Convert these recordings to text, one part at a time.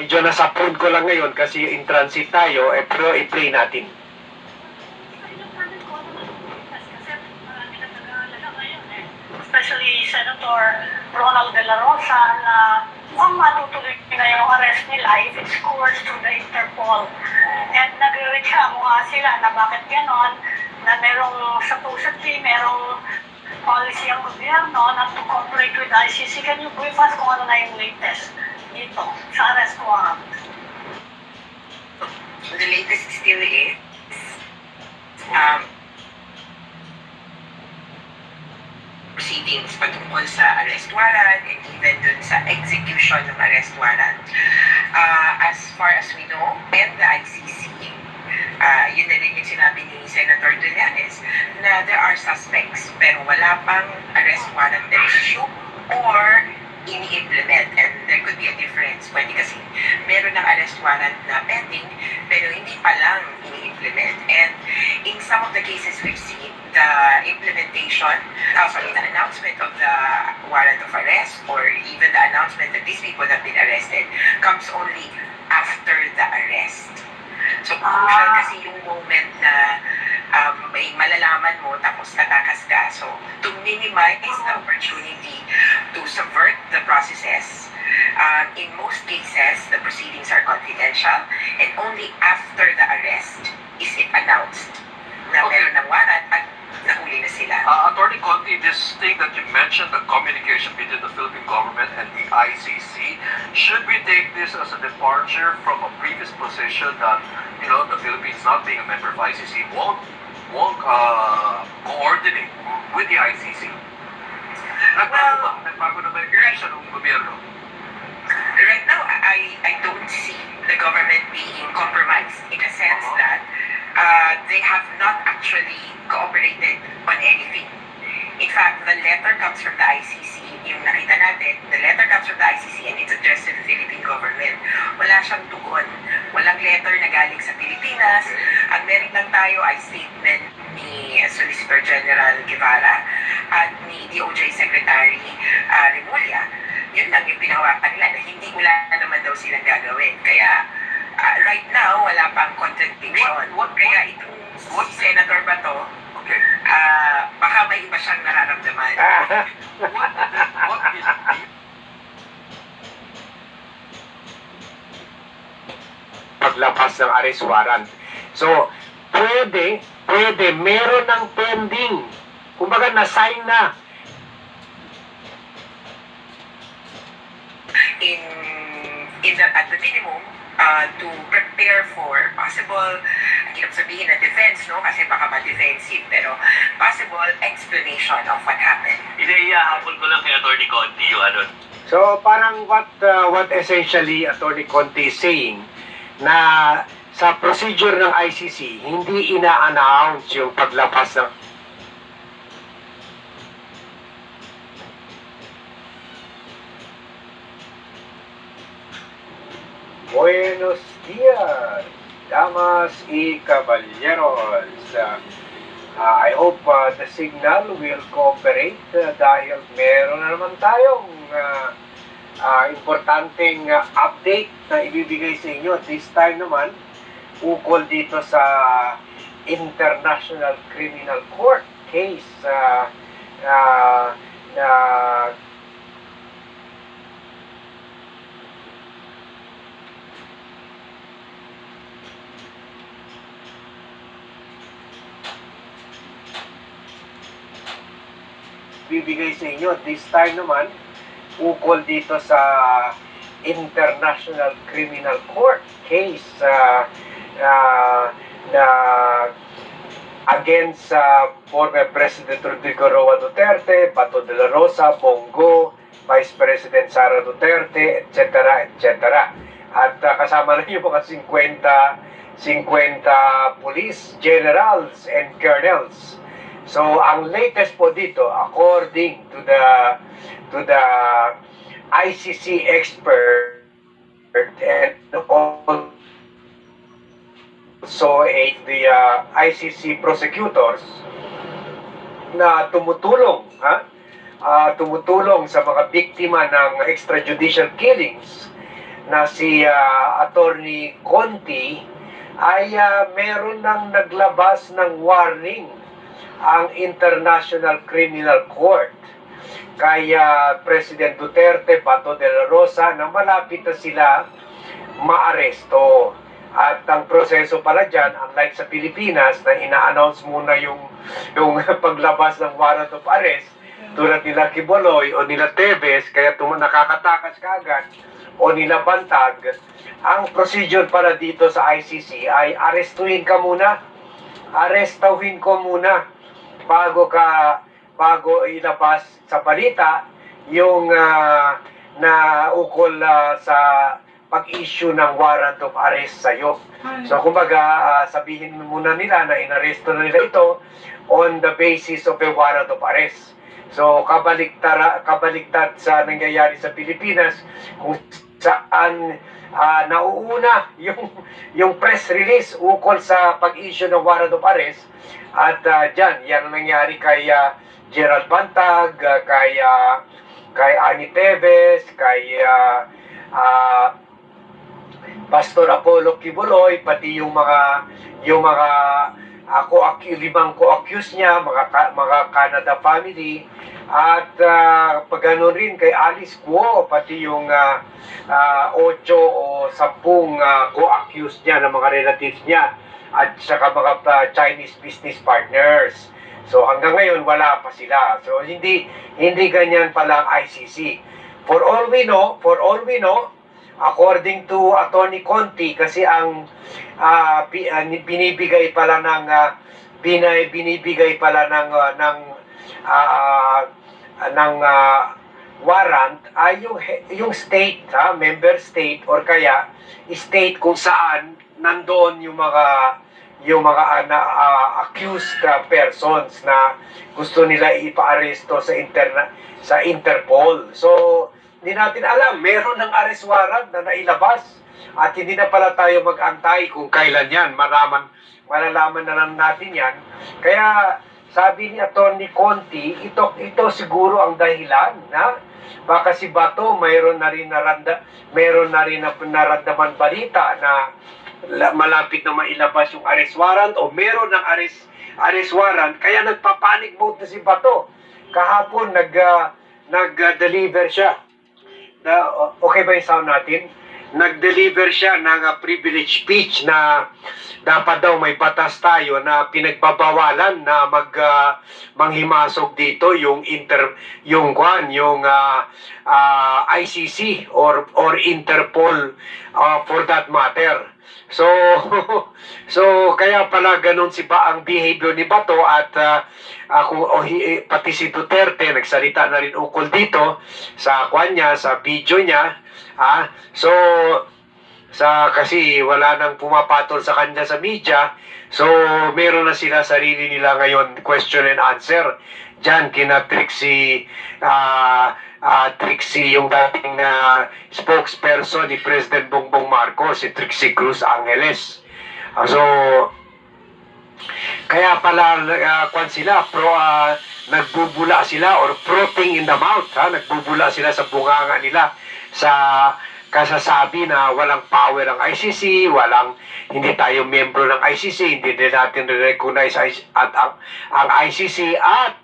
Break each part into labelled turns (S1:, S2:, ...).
S1: medyo nasa food ko lang ngayon kasi in transit tayo, pero i-play natin.
S2: Especially Senator Ronald De La Rosa na mukhang matutuloy na yung arrest nila if it's coerced through the Interpol. And nagre-reklamo nga sila na bakit ganon, na merong supposedly merong policy ang gobyerno not to cooperate with ICC. Can you brief us kung ano na yung latest dito sa arrest warrant?
S3: The latest still is proceedings patungkol sa arrest warrant and even dun sa execution ng arrest warrant. As far as we know, and the ICC, yun na rin yung sinabi ni Senator Dullanes, na there are suspects pero wala pang arrest warrant na issue or ini-implement. And there could be a difference. Pwede kasi meron ng arrest warrant na pending pero hindi pa lang ini-implement. And in some of the cases we've seen, the implementation, the announcement of the warrant of arrest or even the announcement that these people have been arrested comes only after the arrest. So, crucial kasi yung moment na may malalaman mo tapos tatakas ka. So, to minimize the opportunity to subvert the processes, in most cases, the proceedings are confidential and only after the arrest is it announced na meron ng warrant at nahuli na sila.
S4: Attorney Conti, this thing that you mentioned, the communication between the Philippine government and the ICC, should we take this as a departure from a previous position that, you know, the Philippines not being a member of ICC won't coordinate with the ICC? Nagbago na ba yung direction ng gobyerno?
S3: Right now, I don't see the government being compromised in a sense that they have not actually cooperated on anything. In fact, the letter comes from the ICC, yung nakita natin, the letter comes from the ICC and it's addressed to the Philippine government. Wala siyang tugon. Walang letter na galing sa Pilipinas. Ang meron lang tayo ay statement ni Solicitor General Guevara at ni DOJ Secretary Remulla. Yun lang yung pinahawakan nila na hindi wala naman daw silang gagawin. Kaya right now, wala pang contradiction. Kaya itong Senator Bato,
S4: Okay.
S3: baka may iba siyang nararamdaman.
S4: What is the
S1: Paglabas ng arrest warrant. So, pwede, meron ng pending. Kumbaga, na-sign na.
S3: At the minimum, to prepare for possible, hirap sabihin na defense, no? Kasi baka ma-defensive, pero possible explanation of what happened.
S5: Iniiyahabol ko lang kay Atty. Conti yung ano.
S1: So, parang what essentially Attorney Conti is saying, na sa procedure ng ICC, hindi ina-announce yung paglabas ng Buenos días, damas y caballeros. I hope the signal will cooperate dahil meron na naman tayong importanteng update na ibibigay sa inyo. This time naman, ukol dito sa International Criminal Court case na bibigay sa inyo. This time naman, ukol dito sa International Criminal Court case na against former President Rodrigo Roa Duterte, Bato de la Rosa, Bongo, Vice President Sara Duterte, etc. etc. At kasama na yung mga 50 police generals and colonels. So, ang latest po dito, according to the ICC expert and also the ICC prosecutors na tumutulong sa mga biktima ng extrajudicial killings na si Attorney Conti ay meron nang naglabas ng warning ang International Criminal Court kay President Duterte, Bato de la Rosa, na malapit na sila maaresto. At ang proseso pala dyan, unlike sa Pilipinas na ina-announce muna yung paglabas ng warrant of arrest, tulad nila Quiboloy o nila Teves, kaya nakakatakas kaagad, o nila Bantag, ang procedure pala dito sa ICC ay arestuhin ka muna, arestawin ko muna bago ilabas sa balita yung na ukol sa pag-issue ng warrant of arrest sa'yo. So kumbaga, sabihin muna nila na inaresto na nila ito on the basis of a warrant of arrest. So kabaliktad sa nangyayari sa Pilipinas kung saan nauuna yung press release ukol sa pag-issue ng warrant of arrest, at yan ang nangyari kay Gerald Bantag, kay Ani Teves, kay Pastor Apollo Quiboloy, pati yung mga limang co-accused niya, mga Canada family, at pagano rin kay Alice Guo, pati yung 8 o 10 co-accused niya ng mga relatives niya, at saka mga Chinese business partners. So hanggang ngayon wala pa sila. So hindi ganyan pala ang ICC. For all we know, according to Attorney Conti, kasi ang binibigay pala ng warrant ay yung state, member state, or kaya state kung saan nandoon yung mga accused persons na gusto nila ipaaresto sa Interpol. So hindi natin alam, meron ng arrest warrant na nailabas at hindi na pala tayo mag-antay kung kailan yan. Malalaman na lang natin yan. Kaya sabi ni Attorney Conti, ito siguro ang dahilan na baka si Bato mayroon na rin naramdaman balita na malapit na mailabas yung arrest warrant o meron ng arrest warrant, kaya nagpa-panic mode na si Bato. Kahapon nag-deliver siya. Okay ba yung sound natin? Nag-deliver siya ng privilege speech na dapat daw may batas tayo na pinagbabawalan na manghimasok dito yung ICC or Interpol for that matter. So kaya pala ganun ang behavior ni Bato, at pati si Duterte nagsalita na rin ukol dito sa sa video niya. So kasi wala nang pumapatol sa kanya sa media, so meron na sila sarili nila ngayon question and answer diyan kina Trixie yung dating spokesperson ni President Bongbong Marcos, si Trixie Cruz Angeles. So kaya pala nagbubula sila or frothing in the mouth, nagbubula sila sa bunganga nila sa kasasabi na walang power ang ICC, hindi tayo membro ng ICC, hindi din natin recognize ang ICC, at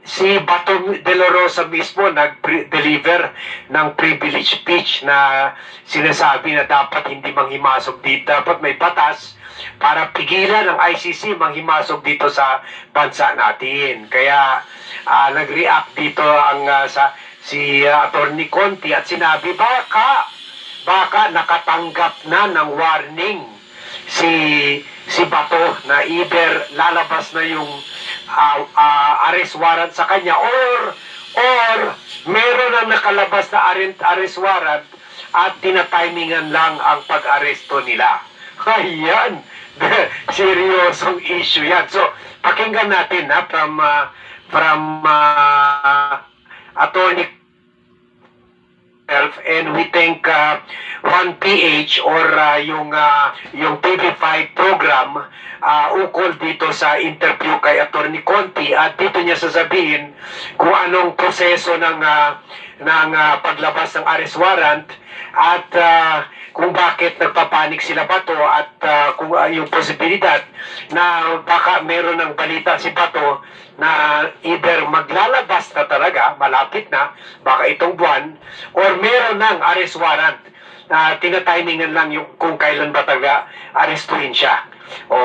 S1: si Bato de la Rosa mismo nag-deliver ng privilege speech na sinasabi na dapat hindi manghimasok dito, dapat may batas para pigilan ng ICC manghimasok dito sa bansa natin. Kaya nag-react dito si Attorney Conti at sinabi baka nakatanggap na ng warning si Bato na either lalabas na yung arrest warrant sa kanya or meron na nakalabas na arrest warrant at tinatimingan lang ang pag-aresto nila. Ayan, seryosong issue yan. So pakinggan natin from Attorney and we think 1PH or yung TV5 program ukol dito sa interview kay Attorney Conti, at dito niya sasabihin kung anong proseso ng paglabas ng arrest warrant at kung bakit nagpapanik sila Bato at kung yung posibilidad na baka meron ng balita si Bato na either maglalabas na talaga, malapit na, baka itong buwan, or meron ng arrest warrant na tinatimingan lang yung kung kailan ba talaga arestuhin siya. O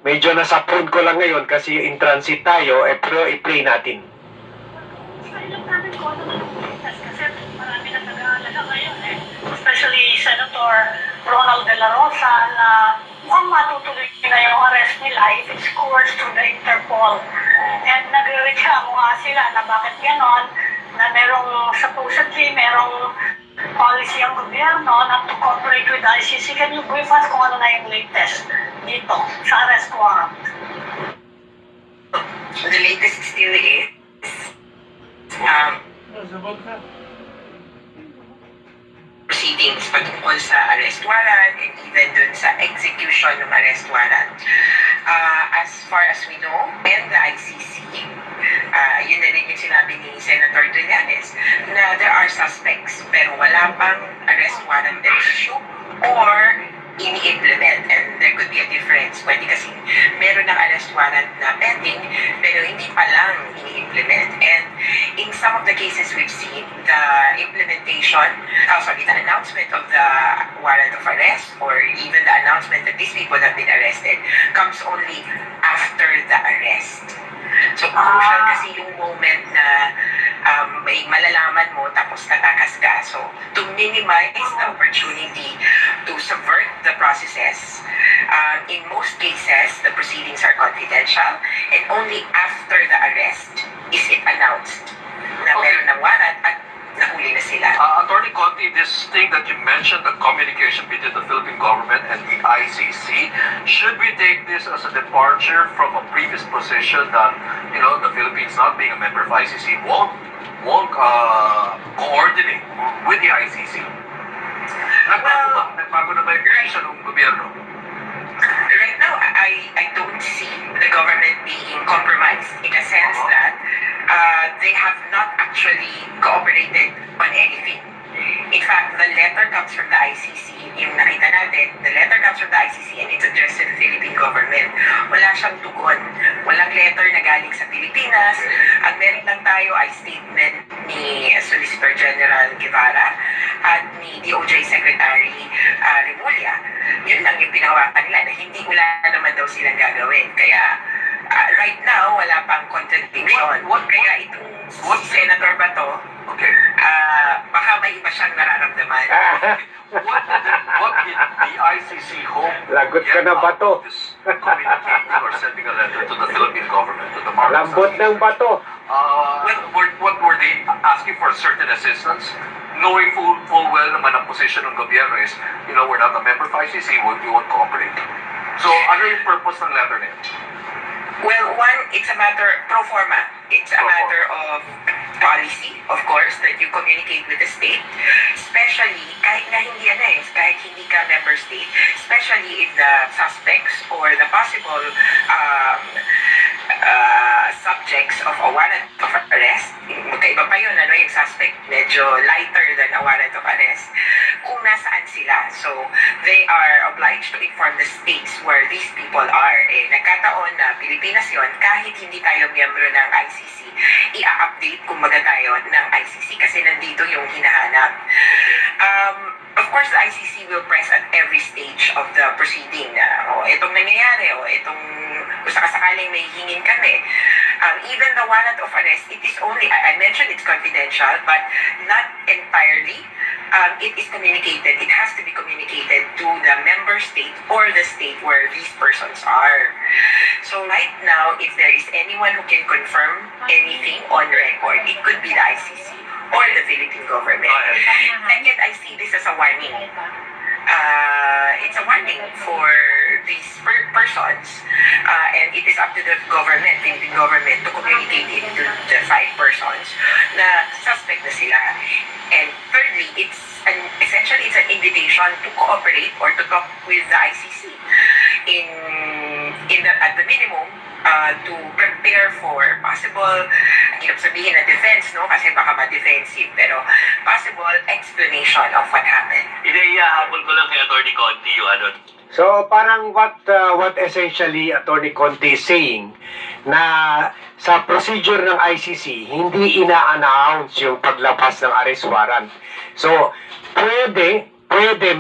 S1: medyo nasa phone ko lang ngayon kasi in transit tayo, pero i-play natin.
S2: Alam namin kung ano na yung kasi marami na nag-aalala ngayon especially Senator Ronald De La Rosa na mukhang matutuloy na yung arrest nila if it's coerced through the Interpol. And nagre-reklamo nga sila na bakit ganon, na merong policy ang gobyerno na to cooperate with the ICC. Can you brief us kung ano na yung latest dito sa arrest warrant?
S3: The latest still is proceedings patungkol sa arrest warrant and even dun sa execution ng arrest warrant. As far as we know, and the ICC, yun na rin yung sinabi ni Senator Trillanes, na there are suspects pero wala pang arrest warrant na issue or ini-implement, and there could be a difference. Pwede kasi meron ng arrest warrant na pending pero hindi pa lang ini-implement, and in some of the cases we've seen the the announcement of the warrant of arrest or even the announcement that these people have been arrested comes only after the arrest. So crucial kasi yung moment na may malalaman mo tapos tatakas ka. So to minimize the opportunity to subvert the processes, in most cases the proceedings are confidential and only after the arrest is it announced na meron ng warrant at nahuli na sila.
S4: Attorney Conti, this thing that you mentioned, the communication between the Philippine government and the ICC, should we take this as a departure from a previous position that, the Philippines not being a member of ICC won't coordinate with the ICC? Nagbago na ba yung position ng gobyerno?
S3: Right now, I don't see the government being compromised in a sense that they have not actually cooperated on anything. In fact, the letter comes from the ICC, yung nakita natin, the letter comes from the ICC and it's addressed to the Philippine government. Wala siyang tugon. Walang letter na galing sa Pilipinas. Ang meron lang tayo ay statement ni Solicitor General Guevara at ni DOJ Secretary Remulla. Yun lang yung pinahawakan nila na hindi wala naman daw silang gagawin. Kaya right now, wala pang contradiction. Kaya itong Senator Bato,
S4: Okay.
S3: baka may iba siyang nararamdaman.
S4: What did the ICC hope
S1: Lagot ka
S4: get
S1: na,
S4: out
S1: Bato.
S4: of this communicating or sending a letter to the Philippine government, to the Marcos
S1: Lambot ng Bato.
S4: What were they asking for? Certain assistance? Knowing full well naman ang position ng gobyerno is, we're not a member of ICC, we won't cooperate. So, ano yung purpose ng letter na yun?
S3: Well, one, it's a matter, pro forma, it's a matter of policy, of course, that you communicate with the state, especially, kahit hindi ka member state, especially if the suspects or the possible subjects of a warrant of arrest, magkaiba pa yun, yung suspect, medyo lighter than a warrant of arrest, kung nasaan sila. So, they are obliged to inform the states where these people are. Nagkataon na Pilipinas yon, kahit hindi tayo miyembro ng ICC, i-update kumbaga tayo ng ICC kasi nandito yung hinahanap. Of course, the ICC will press at every stage of the proceeding na, itong nangyayari, itong kung sakasakaling may hingin kami. Even the warrant of arrest, it is only, I mentioned it's confidential, but not entirely. It is communicated. It has to be communicated to the member state or the state where these persons are. So right now, if there is anyone who can confirm anything on record, it could be the ICC or the Philippine government. And yet, I see this as a warning. It's a warning for these persons, and it is up to the government, Philippine government, to communicate it to the 5 persons na suspect na sila. And thirdly, essentially it's an invitation to cooperate or to talk with the ICC in at the minimum, to prepare for possible, hirap sabihin na defense, no? Kasi baka ma-defensive, pero possible explanation of what happened.
S5: Ihahabol ko lang kay Atty. Conti yung ano.
S1: So parang what essentially Attorney Conte is saying na sa procedure ng ICC hindi ina-announce yung paglabas ng arrest warrant. So pwede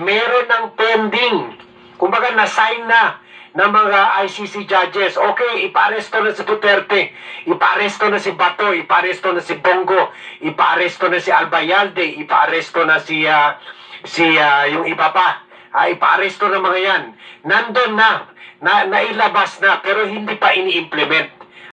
S1: meron ng pending. Kumbaga na-sign na ng mga ICC judges. Okay, ipa-aresto na si Duterte, ipa-aresto na si Bato, ipa-aresto na si Bongo, ipa-aresto na si Albayalde, ipa-aresto na si yung iba pa. Ipa-aresto ng mga yan. Nandun na nailabas na, pero hindi pa ini-implement.